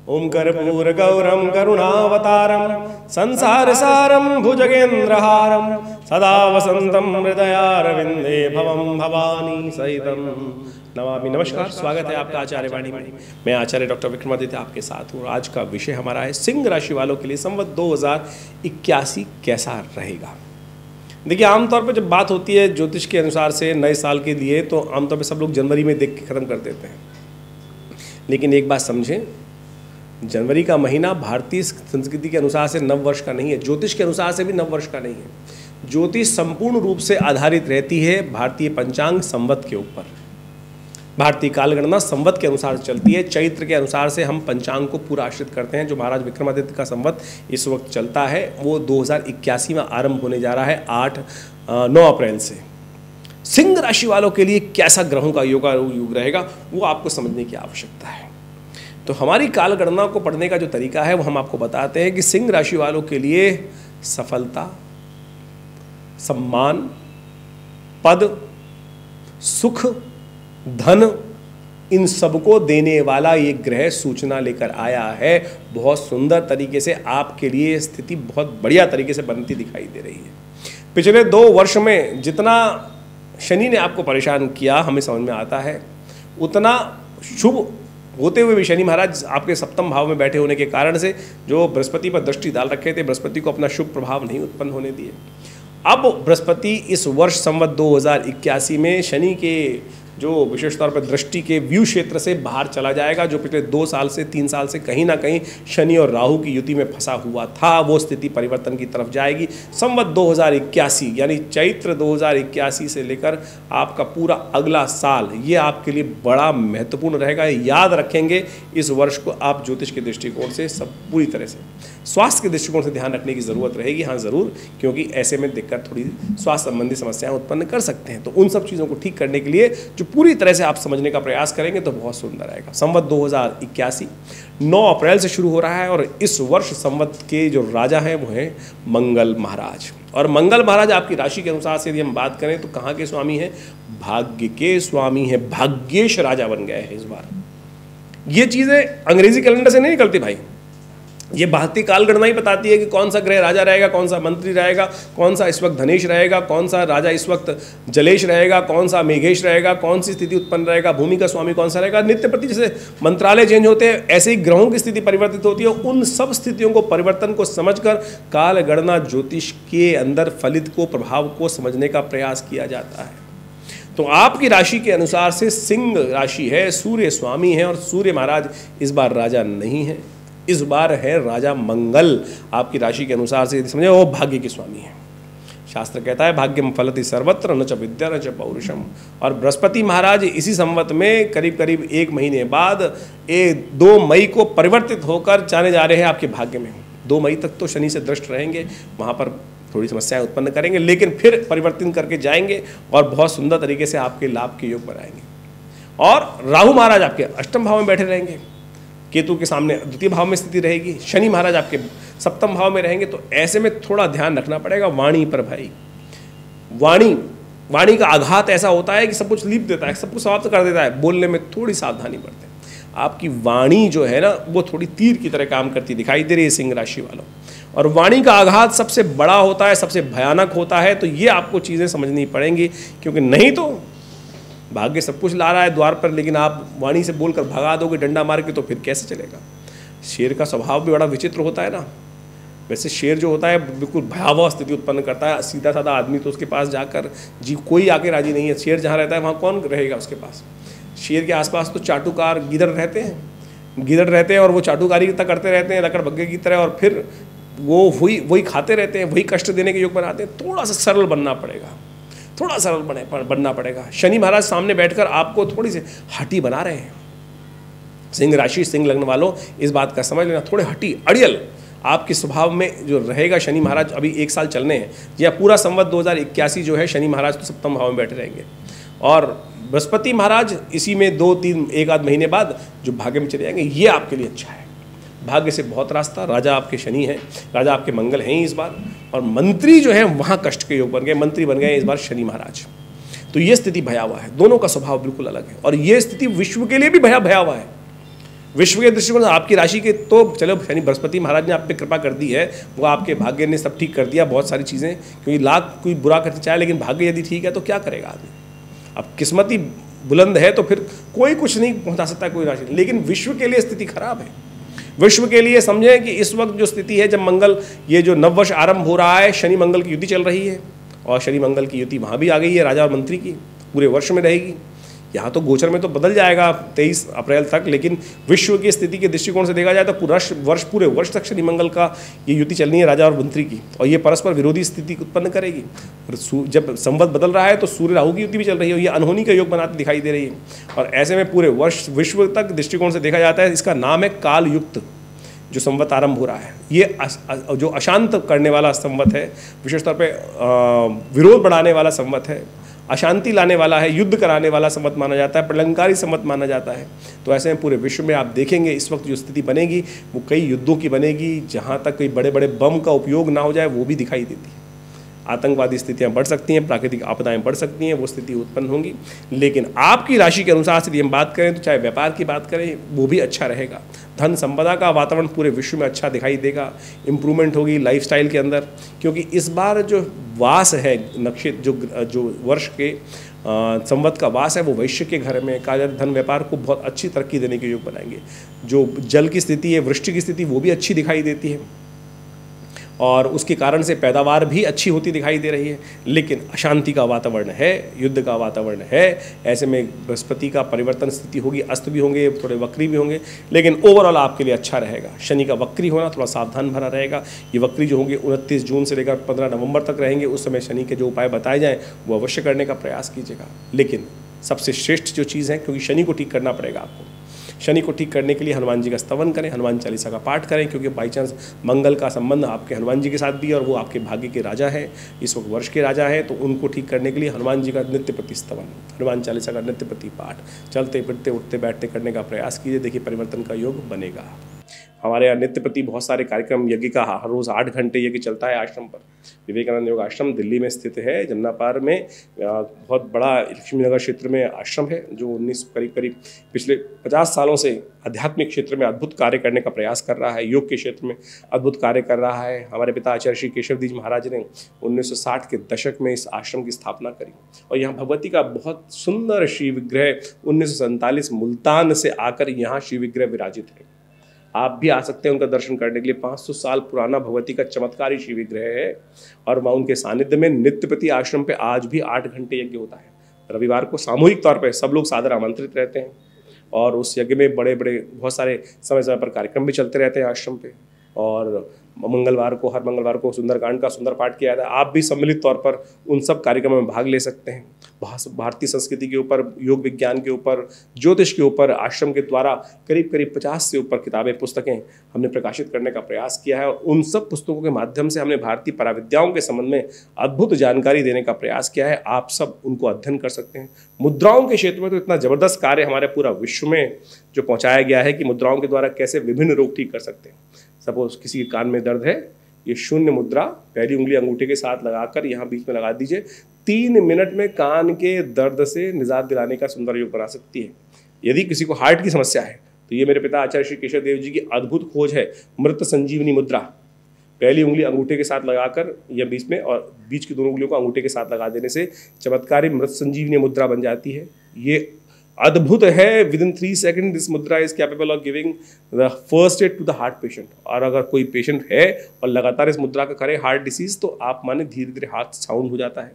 ओम कर्पूर गौरम करुणावतारम संसार सारम भुजगेन्द्रहारम सदा वसंतम हृदयारविंदे भवम भवानी सहितम नमामि। नमस्कार, स्वागत है आपका आचार्य वाणी में। मैं आचार्य डॉक्टर विक्रमादित्य आपके साथ हूँ। आज का विषय हमारा है सिंह राशि वालों के लिए संवत 2081 कैसा रहेगा। देखिए, आमतौर पर जब बात होती है ज्योतिष के अनुसार से नए साल के लिए, तो आमतौर पर सब लोग जनवरी में देख के ख़त्म कर देते हैं। लेकिन एक बात समझें, जनवरी का महीना भारतीय संस्कृति के अनुसार से नव वर्ष का नहीं है, ज्योतिष के अनुसार से भी नव वर्ष का नहीं है। ज्योतिष संपूर्ण रूप से आधारित रहती है भारतीय पंचांग संवत के ऊपर। भारतीय कालगणना संवत के अनुसार चलती है। चैत्र के अनुसार से हम पंचांग को पूरा आश्रित करते हैं। जो महाराज विक्रमादित्य का संवत इस वक्त चलता है वो 2081 में आरंभ होने जा रहा है 9 अप्रैल से। सिंह राशि वालों के लिए कैसा ग्रहों का युग रहेगा वो आपको समझने की आवश्यकता है। तो हमारी कालगणना को पढ़ने का जो तरीका है वो हम आपको बताते हैं कि सिंह राशि वालों के लिए सफलता, सम्मान, पद, सुख, धन, इन सबको देने वाला ये ग्रह सूचना लेकर आया है। बहुत सुंदर तरीके से आपके लिए स्थिति बहुत बढ़िया तरीके से बनती दिखाई दे रही है। पिछले 2 वर्ष में जितना शनि ने आपको परेशान किया हमें समझ में आता है, उतना शुभ होते हुए भी शनि महाराज आपके सप्तम भाव में बैठे होने के कारण से जो बृहस्पति पर दृष्टि डाल रखे थे, बृहस्पति को अपना शुभ प्रभाव नहीं उत्पन्न होने दिए। अब बृहस्पति इस वर्ष संवत 2081 में शनि के जो विशेष तौर पर दृष्टि के व्यू क्षेत्र से बाहर चला जाएगा। जो पिछले 2 साल से 3 साल से कहीं ना कहीं शनि और राहु की युति में फंसा हुआ था, वो स्थिति परिवर्तन की तरफ जाएगी। संवत 2081 यानी चैत्र 2081 से लेकर आपका पूरा अगला साल ये आपके लिए बड़ा महत्वपूर्ण रहेगा। याद रखेंगे इस वर्ष को आप ज्योतिष के दृष्टिकोण से सब पूरी तरह से, स्वास्थ्य के दृष्टिकोण से ध्यान रखने की ज़रूरत रहेगी। हाँ ज़रूर, क्योंकि ऐसे में दिक्कत थोड़ी स्वास्थ्य संबंधी समस्याएं उत्पन्न कर सकते हैं। तो उन सब चीज़ों को ठीक करने के लिए जो पूरी तरह से आप समझने का प्रयास करेंगे तो बहुत सुंदर आएगा। संवत 2081 9 अप्रैल से शुरू हो रहा है और इस वर्ष संवत के जो राजा हैं वो हैं मंगल महाराज। और मंगल महाराज आपकी राशि के अनुसार से यदि हम बात करें तो कहाँ के स्वामी हैं? भाग्य के स्वामी हैं। भाग्येश राजा बन गए हैं इस बार। ये चीज़ें अंग्रेजी कैलेंडर से नहीं निकलती भाई, ये भारतीय कालगणना ही बताती है कि कौन सा ग्रह राजा रहेगा, कौन सा मंत्री रहेगा, कौन सा इस वक्त धनेश रहेगा, कौन सा राजा इस वक्त जलेश रहेगा, कौन सा मेघेश रहेगा, कौन सी स्थिति उत्पन्न रहेगा, भूमि का स्वामी कौन सा रहेगा। नित्य प्रति जैसे मंत्रालय चेंज होते हैं ऐसे ही ग्रहों की स्थिति परिवर्तित होती है। उन सब स्थितियों को, परिवर्तन को समझकर कालगणना ज्योतिष के अंदर फलित को, प्रभाव को समझने का प्रयास किया जाता है। तो आपकी राशि के अनुसार से सिंह राशि है, सूर्य स्वामी है और सूर्य महाराज इस बार राजा नहीं है, इस बार है राजा मंगल। आपकी राशि के अनुसार से समझे वो भाग्य के स्वामी है। शास्त्र कहता है भाग्यम फलति सर्वत्र न च विद्या न च पौरुषम। और बृहस्पति महाराज इसी संवत में करीब करीब 1 महीने बाद 2 मई को परिवर्तित होकर जाने जा रहे हैं आपके भाग्य में। 2 मई तक तो शनि से दृष्ट रहेंगे, वहाँ पर थोड़ी समस्याएं उत्पन्न करेंगे, लेकिन फिर परिवर्तन करके जाएंगे और बहुत सुंदर तरीके से आपके लाभ के योग बनाएंगे। और राहु महाराज आपके अष्टम भाव में बैठे रहेंगे, केतु के सामने द्वितीय भाव में स्थिति रहेगी, शनि महाराज आपके सप्तम भाव में रहेंगे। तो ऐसे में थोड़ा ध्यान रखना पड़ेगा वाणी पर भाई। वाणी का आघात ऐसा होता है कि सब कुछ लीप देता है, सब कुछ समाप्त कर देता है। बोलने में थोड़ी सावधानी बरतें। आपकी वाणी जो है ना वो थोड़ी तीर की तरह काम करती दिखाई दे रही है सिंह राशि वालों। और वाणी का आघात सबसे बड़ा होता है, सबसे भयानक होता है। तो ये आपको चीज़ें समझनी पड़ेंगी, क्योंकि नहीं तो भाग्य सब कुछ ला रहा है द्वार पर, लेकिन आप वाणी से बोलकर भगा दोगे डंडा मार के, तो फिर कैसे चलेगा। शेर का स्वभाव भी बड़ा विचित्र होता है ना। वैसे शेर जो होता है बिल्कुल भयावह स्थिति उत्पन्न करता है। सीधा साधा आदमी तो उसके पास जाकर कोई आके राजी नहीं है। शेर जहाँ रहता है वहाँ कौन रहेगा उसके पास। शेर के आसपास तो चाटुकार गिदड़ रहते हैं और वो चाटुकारी करते रहते हैं लकड़ बग्गे की तरह, और फिर वो वही खाते रहते हैं, वही कष्ट देने के योग बनाते हैं। थोड़ा सा सरल बनना पड़ेगा। शनि महाराज सामने बैठकर आपको थोड़ी सी हटी बना रहे हैं। सिंह राशि, सिंह लग्न वालों इस बात का समझ लेना, थोड़े हटी अड़ियल आपके स्वभाव में जो रहेगा। शनि महाराज अभी 1 साल चलने हैं, या पूरा संवत 2081 जो है शनि महाराज तो सप्तम भाव में बैठे रहेंगे। और बृहस्पति महाराज इसी में 2-3 1 आध महीने बाद जो भाग्य में चले जाएंगे। ये आपके लिए अच्छा है। भाग्य से बहुत रास्ता। राजा आपके शनि हैं, राजा आपके मंगल हैं इस बार। और मंत्री जो है वहाँ कष्ट के योग बन गए, मंत्री बन गए इस बार शनि महाराज। तो ये स्थिति भयावह है। दोनों का स्वभाव बिल्कुल अलग है और ये स्थिति विश्व के लिए भी भयावह है। विश्व के दृष्टिकोण से आपकी राशि के तो चलो शनि बृहस्पति महाराज ने आप पे कृपा कर दी है, वो आपके भाग्य ने सब ठीक कर दिया बहुत सारी चीज़ें, क्योंकि लाख कोई बुरा करना चाहे लेकिन भाग्य यदि ठीक है तो क्या करेगा आदमी। अब किस्मत ही बुलंद है तो फिर कोई कुछ नहीं पहुंचा सकता कोई राशि, लेकिन विश्व के लिए स्थिति खराब है। विश्व के लिए समझें कि इस वक्त जो स्थिति है, जब मंगल ये जो नववर्ष आरंभ हो रहा है, शनि मंगल की युति चल रही है और शनि मंगल की युति वहाँ भी आ गई है राजा और मंत्री की, पूरे वर्ष में रहेगी। यहाँ तो गोचर में तो बदल जाएगा 23 अप्रैल तक, लेकिन विश्व की स्थिति के दृष्टिकोण से देखा जाए तो पूरे वर्ष तक शनि मंगल का ये युति चलनी है राजा और मंत्री की, और ये परस्पर विरोधी स्थिति उत्पन्न करेगी। जब संवत बदल रहा है तो सूर्य राहु की युति भी चल रही है, ये अनहोनी का योग बनाती दिखाई दे रही है। और ऐसे में पूरे वर्ष विश्व तक दृष्टिकोण से देखा जाता है, इसका नाम है काल युक्त जो संवत आरंभ हो रहा है। ये जो अशांत करने वाला संवत है, विशेष तौर पर विरोध बढ़ाने वाला संवत है, अशांति लाने वाला है, युद्ध कराने वाला संवत माना जाता है, प्रलंकारी संवत माना जाता है। तो ऐसे में पूरे विश्व में आप देखेंगे इस वक्त जो स्थिति बनेगी वो कई युद्धों की बनेगी, जहाँ तक कोई बड़े बड़े बम का उपयोग ना हो जाए वो भी दिखाई देती है। आतंकवादी स्थितियाँ बढ़ सकती हैं, प्राकृतिक आपदाएं बढ़ सकती हैं, वो स्थिति उत्पन्न होंगी। लेकिन आपकी राशि के अनुसार से यदि हम बात करें तो चाहे व्यापार की बात करें वो भी अच्छा रहेगा। धन संपदा का वातावरण पूरे विश्व में अच्छा दिखाई देगा, इम्प्रूवमेंट होगी लाइफस्टाइल के अंदर, क्योंकि इस बार जो वास है नक्षत्र जो वर्ष के संवत का वास है वो वैश्य के घर में कार्य धन व्यापार को बहुत अच्छी तरक्की देने के योग बनाएंगे। जो जल की स्थिति है, वृष्टि की स्थिति वो भी अच्छी दिखाई देती है और उसके कारण से पैदावार भी अच्छी होती दिखाई दे रही है। लेकिन अशांति का वातावरण है, युद्ध का वातावरण है। ऐसे में बृहस्पति का परिवर्तन स्थिति होगी, अस्त भी होंगे, थोड़े वक्री भी होंगे, लेकिन ओवरऑल आपके लिए अच्छा रहेगा। शनि का वक्री होना थोड़ा सावधान भरा रहेगा। ये वक्री जो होंगे 29 जून से लेकर 15 नवंबर तक रहेंगे। उस समय शनि के जो उपाय बताए जाएँ वो अवश्य करने का प्रयास कीजिएगा। लेकिन सबसे श्रेष्ठ जो चीज़ है, क्योंकि शनि को ठीक करना पड़ेगा आपको, शनि को ठीक करने के लिए हनुमान जी का स्तवन करें, हनुमान चालीसा का पाठ करें, क्योंकि बाई चांस मंगल का संबंध आपके हनुमान जी के साथ भी है और वो आपके भाग्य के राजा हैं, इस वक्त वर्ष के राजा हैं। तो उनको ठीक करने के लिए हनुमान जी का नित्य प्रति स्तवन, हनुमान चालीसा का नित्य प्रति पाठ चलते फिरते उठते बैठते करने का प्रयास कीजिए। देखिए परिवर्तन का योग बनेगा। हमारे यहाँ नित्य प्रति बहुत सारे कार्यक्रम, यज्ञ का हर रोज़ 8 घंटे यज्ञ चलता है आश्रम पर। विवेकानंद योग आश्रम दिल्ली में स्थित है, जमुना पार में। बहुत बड़ा लक्ष्मीनगर क्षेत्र में आश्रम है जो करीब पिछले 50 सालों से आध्यात्मिक क्षेत्र में अद्भुत कार्य करने का प्रयास कर रहा है, योग के क्षेत्र में अद्भुत कार्य कर रहा है। हमारे पिता आचार्य श्री केशवदीज महाराज ने 1960 के दशक में इस आश्रम की स्थापना करी और यहाँ भगवती का बहुत सुंदर श्री विग्रह 1947 मुल्तान से आकर यहाँ श्री विग्रह विराजित है। आप भी आ सकते हैं उनका दर्शन करने के लिए। 500 साल पुराना भगवती का चमत्कारी शिव विग्रह है और वहाँ उनके सानिध्य में नित्य प्रति आश्रम पे आज भी 8 घंटे यज्ञ होता है। रविवार को सामूहिक तौर पे सब लोग सादर आमंत्रित रहते हैं और उस यज्ञ में बड़े बड़े बहुत सारे समय समय पर कार्यक्रम भी चलते रहते हैं आश्रम पे। और हर मंगलवार को सुंदरकांड का सुंदर पाठ किया जाता है। आप भी सम्मिलित तौर पर उन सब कार्यक्रमों में भाग ले सकते हैं। भारतीय संस्कृति के ऊपर, योग विज्ञान के ऊपर, ज्योतिष के ऊपर आश्रम के द्वारा करीब 50 से ऊपर किताबें, पुस्तकें हमने प्रकाशित करने का प्रयास किया है और उन सब पुस्तकों के माध्यम से हमने भारतीय पराविद्याओं के संबंध में अद्भुत जानकारी देने का प्रयास किया है। आप सब उनको अध्ययन कर सकते हैं। मुद्राओं के क्षेत्र में तो इतना जबरदस्त कार्य हमारे पूरा विश्व में जो पहुँचाया गया है कि मुद्राओं के द्वारा कैसे विभिन्न रोग ठीक कर सकते हैं। सपोज किसी के कान में दर्द है, ये शून्य मुद्रा पहली उंगली अंगूठे के साथ लगाकर यहाँ बीच में लगा दीजिए, 3 मिनट में कान के दर्द से निजात दिलाने का सुंदर योग बना सकती है। यदि किसी को हार्ट की समस्या है तो ये मेरे पिता आचार्य श्री केशव देव जी की अद्भुत खोज है, मृत संजीवनी मुद्रा। पहली उंगली अंगूठे के साथ लगाकर या बीच में और बीच की दोनों उंगलियों को अंगूठे के साथ लगा देने से चमत्कारी मृत संजीवनी मुद्रा बन जाती है। ये अद्भुत है। Within 3 second this mudra is capable of giving the first aid to the heart patient. और अगर कोई पेशेंट है और लगातार इस मुद्रा का करे हार्ट डिसीज, तो आप माने धीरे धीरे हार्ट साउंड हो जाता है।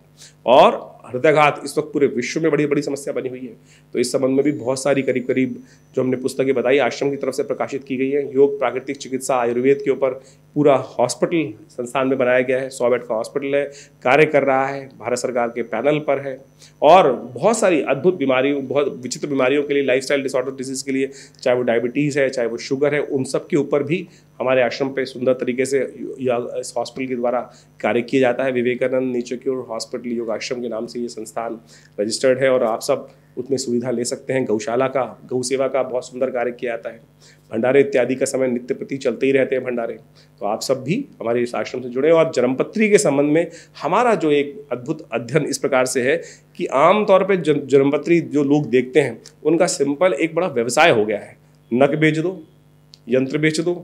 और हृदयघात इस वक्त पूरे विश्व में बड़ी बड़ी समस्या बनी हुई है। तो इस संबंध में भी बहुत सारी करीब जो हमने पुस्तकें बताई आश्रम की तरफ से प्रकाशित की गई है। योग, प्राकृतिक चिकित्सा, आयुर्वेद के ऊपर पूरा हॉस्पिटल संस्थान में बनाया गया है। 100 बेड का हॉस्पिटल है, कार्य कर रहा है, भारत सरकार के पैनल पर है। और बहुत सारी अद्भुत बीमारियों, बहुत विचित्र बीमारियों के लिए, लाइफस्टाइल डिसऑर्डर डिजीज के लिए, चाहे वो डायबिटीज़ है, चाहे वो शुगर है, उन सब के ऊपर भी हमारे आश्रम पे सुंदर तरीके से इस हॉस्पिटल के द्वारा कार्य किया जाता है। विवेकानंद नेचर क्योर हॉस्पिटल योग आश्रम के नाम से ये संस्थान रजिस्टर्ड है और आप सब उसमें सुविधा ले सकते हैं। गौशाला का, गौ सेवा का बहुत सुंदर कार्य किया जाता है। भंडारे इत्यादि का समय नित्य प्रति चलते ही रहते हैं भंडारे। तो आप सब भी हमारे इस आश्रम से जुड़े। और जन्मपत्री के संबंध में हमारा जो एक अद्भुत अध्ययन इस प्रकार से है कि आमतौर पर जन्मपत्री जो लोग देखते हैं उनका सिंपल एक बड़ा व्यवसाय हो गया है। नक बेच दो, यंत्र बेच दो,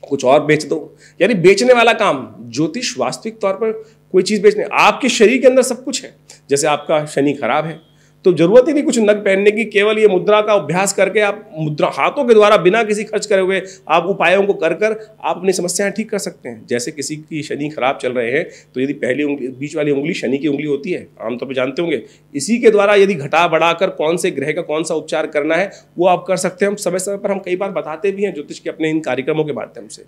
कुछ और बेच दो, यानी बेचने वाला काम। ज्योतिष वास्तविक तौर पर कोई चीज बेचने, आपके शरीर के अंदर सब कुछ है। जैसे आपका शनि खराब है तो जरूरत ही नहीं कुछ नग पहनने की, केवल ये मुद्रा का अभ्यास करके आप मुद्रा हाथों के द्वारा बिना किसी खर्च करे हुए आप उपायों को कर कर आप अपनी समस्याएं ठीक कर सकते हैं। जैसे किसी की शनि खराब चल रहे हैं तो यदि पहली उंगली, बीच वाली उंगली शनि की उंगली होती है, आमतौर पर जानते होंगे, इसी के द्वारा यदि घटा बढ़ाकर कौन से ग्रह का कौन सा उपचार करना है वो आप कर सकते हैं। हम समय समय पर हम कई बार बताते भी हैं ज्योतिष के अपने इन कार्यक्रमों के माध्यम से।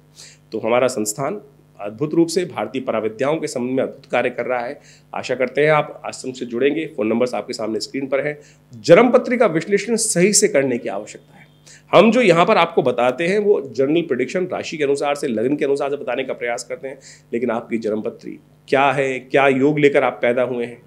तो हमारा संस्थान अद्भुत रूप से भारतीय पराविद्याओं के संबंध में अद्भुत कार्य कर रहा है। आशा करते हैं आप आश्रम से जुड़ेंगे। फोन नंबर्स आपके सामने स्क्रीन पर है। जन्म पत्री का विश्लेषण सही से करने की आवश्यकता है। हम जो यहाँ पर आपको बताते हैं वो जनरल प्रेडिक्शन राशि के अनुसार से, लग्न के अनुसार से बताने का प्रयास करते हैं, लेकिन आपकी जन्म पत्री क्या है, क्या योग लेकर आप पैदा हुए हैं।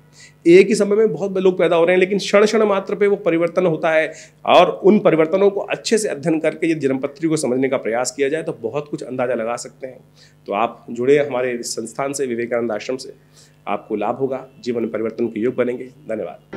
एक ही समय में बहुत लोग पैदा हो रहे हैं, लेकिन क्षण क्षण मात्र पे वो परिवर्तन होता है, और उन परिवर्तनों को अच्छे से अध्ययन करके यदि जन्मपत्री को समझने का प्रयास किया जाए तो बहुत कुछ अंदाजा लगा सकते हैं। तो आप जुड़े हमारे संस्थान से, विवेकानंद आश्रम से, आपको लाभ होगा, जीवन परिवर्तन के योग बनेंगे। धन्यवाद।